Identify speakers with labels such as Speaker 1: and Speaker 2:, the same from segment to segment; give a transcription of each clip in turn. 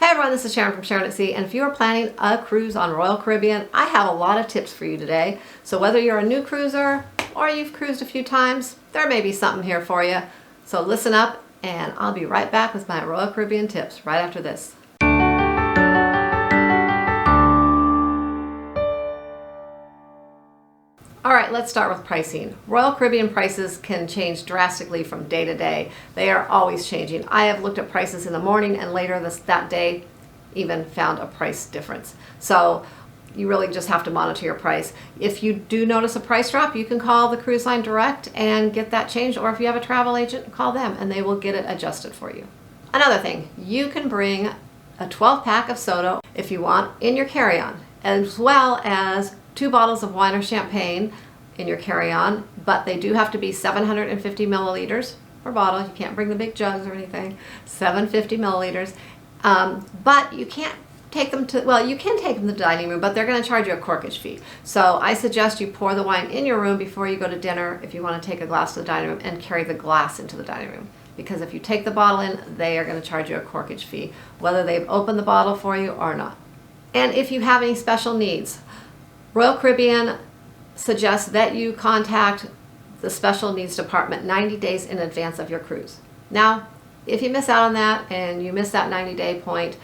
Speaker 1: Hey everyone, this is Sharon from Sharonatsea, and if you are planning a cruise on Royal Caribbean, I have a lot of tips for you today. So whether you're a new cruiser or you've cruised a few times, there may be something here for you. So listen up, and I'll be right back with my Royal Caribbean tips right after this. All right, let's start with pricing. Royal Caribbean prices can change drastically from day to day. They are always changing. I have looked at prices in the morning and later that day even found a price difference. So you really just have to monitor your price. If you do notice a price drop, you can call the cruise line direct and get that changed, or if you have a travel agent, call them and they will get it adjusted for you. Another thing, you can bring a 12-pack of soda if you want in your carry-on, as well as 2 bottles of wine or champagne in your carry-on, but they do have to be 750 milliliters per bottle. You can't bring the big jugs or anything. 750 milliliters. But you can't take them to, well, you can take them to the dining room, but they're going to charge you a corkage fee. So I suggest you pour the wine in your room before you go to dinner if you want to take a glass to the dining room, and carry the glass into the dining room. Because if you take the bottle in, they are going to charge you a corkage fee, whether they've opened the bottle for you or not. And if you have any special needs, Royal Caribbean suggests that you contact the special needs department 90 days in advance of your cruise. Now, if you miss out on that and you miss that 90-day point,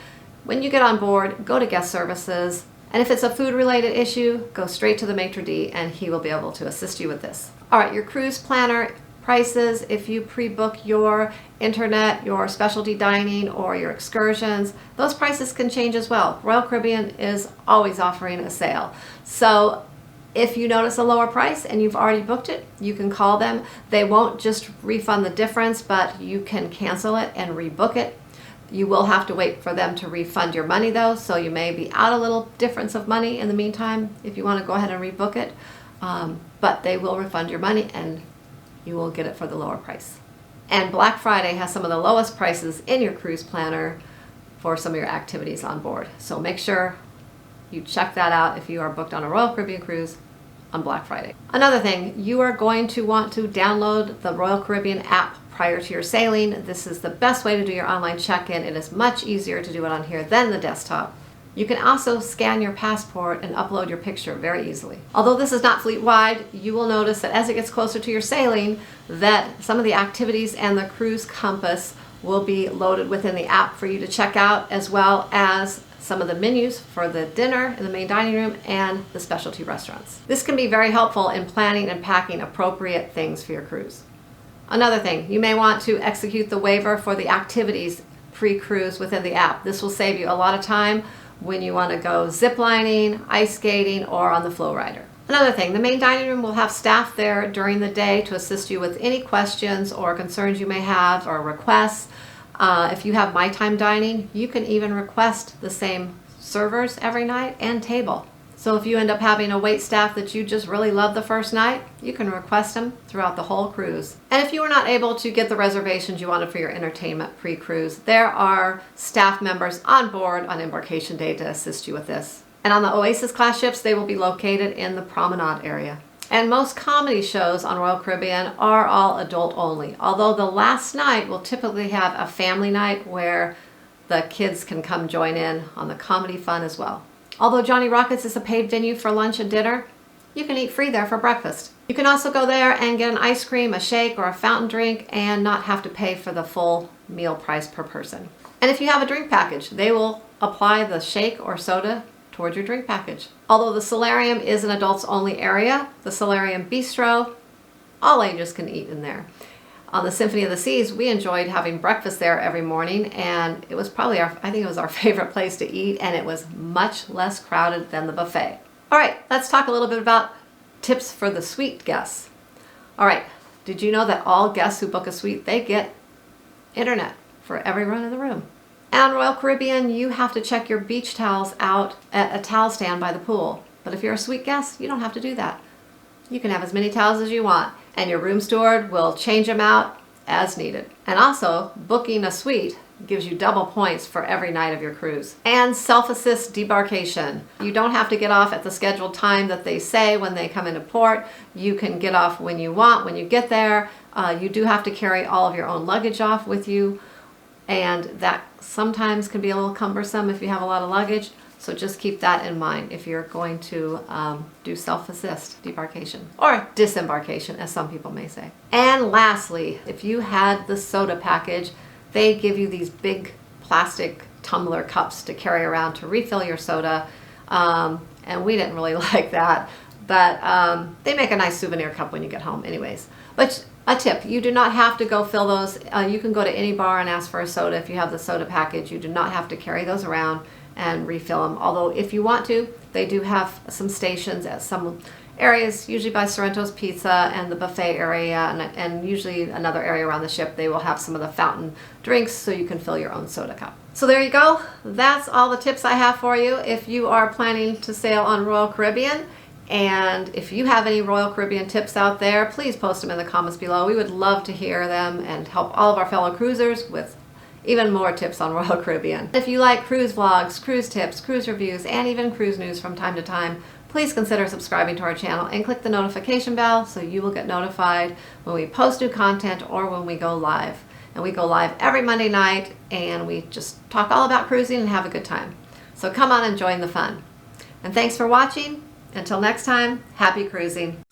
Speaker 1: when you get on board, go to guest services, and if it's a food-related issue, go straight to the maitre d' and he will be able to assist you with this. All right, your cruise planner prices, if you pre-book your internet, your specialty dining, or your excursions, those prices can change as well. Royal Caribbean is always offering a sale. So if you notice a lower price and you've already booked it, you can call them. They won't just refund the difference, but you can cancel it and rebook it. You will have to wait for them to refund your money though, so you may be out a little difference of money in the meantime if you want to go ahead and rebook it. But they will refund your money and you will get it for the lower price. And Black Friday has some of the lowest prices in your cruise planner for some of your activities on board. So make sure you check that out if you are booked on a Royal Caribbean cruise on Black Friday. Another thing, you are going to want to download the Royal Caribbean app prior to your sailing. This is the best way to do your online check-in. It is much easier to do it on here than the desktop. You can also scan your passport and upload your picture very easily. Although this is not fleet-wide, you will notice that as it gets closer to your sailing, that some of the activities and the cruise compass will be loaded within the app for you to check out, as well as some of the menus for the dinner in the main dining room and the specialty restaurants. This can be very helpful in planning and packing appropriate things for your cruise. Another thing, you may want to execute the waiver for the activities pre-cruise within the app. This will save you a lot of time when you want to go zip lining, ice skating, or on the flow rider. Another thing, the main dining room will have staff there during the day to assist you with any questions or concerns you may have or requests. If you have My Time dining, you can even request the same servers every night and table. So if you end up having a wait staff that you just really love the first night, you can request them throughout the whole cruise. And if you were not able to get the reservations you wanted for your entertainment pre-cruise, there are staff members on board on embarkation day to assist you with this. And on the Oasis class ships, they will be located in the promenade area. And most comedy shows on Royal Caribbean are all adult only, although the last night will typically have a family night where the kids can come join in on the comedy fun as well. Although Johnny Rockets is a paid venue for lunch and dinner, you can eat free there for breakfast. You can also go there and get an ice cream, a shake, or a fountain drink and not have to pay for the full meal price per person. And if you have a drink package, they will apply the shake or soda toward your drink package. Although the solarium is an adults only area, the Solarium Bistro, all ages can eat in there. On the Symphony of the Seas, we enjoyed having breakfast there every morning, and it was probably I think it was our favorite place to eat, and it was much less crowded than the buffet. All right, let's talk a little bit about tips for the suite guests. All right, did you know that all guests who book a suite, they get internet for every run in the room? And on Royal Caribbean, you have to check your beach towels out at a towel stand by the pool. But if you're a suite guest, you don't have to do that. You can have as many towels as you want, and your room steward will change them out as needed. And also, booking a suite gives you double points for every night of your cruise. And self-assist debarkation. You don't have to get off at the scheduled time that they say when they come into port. You can get off when you want, when you get there. You do have to carry all of your own luggage off with you. and that sometimes can be a little cumbersome if you have a lot of luggage. So just keep that in mind if you're going to do self-assist debarkation, or disembarkation, as some people may say. And lastly, if you had the soda package, they give you these big plastic tumbler cups to carry around to refill your soda. And we didn't really like that, but they make a nice souvenir cup when you get home anyways. But a tip, you do not have to go fill those. You can go to any bar and ask for a soda if you have the soda package. You do not have to carry those around and refill them. Although if you want to, they do have some stations at some areas, usually by Sorrento's Pizza and the buffet area, and usually another area around the ship. They will have some of the fountain drinks so you can fill your own soda cup. So there you go. That's all the tips I have for you if you are planning to sail on Royal Caribbean. And if you have any Royal Caribbean tips out there, please post them in the comments below. We would love to hear them and help all of our fellow cruisers with even more tips on Royal Caribbean. If you like cruise vlogs, cruise tips, cruise reviews, and even cruise news from time to time, please consider subscribing to our channel and click the notification bell so you will get notified when we post new content or when we go live. And we go live every Monday night, and we just talk all about cruising and have a good time. So come on and join the fun. And thanks for watching. Until next time, happy cruising.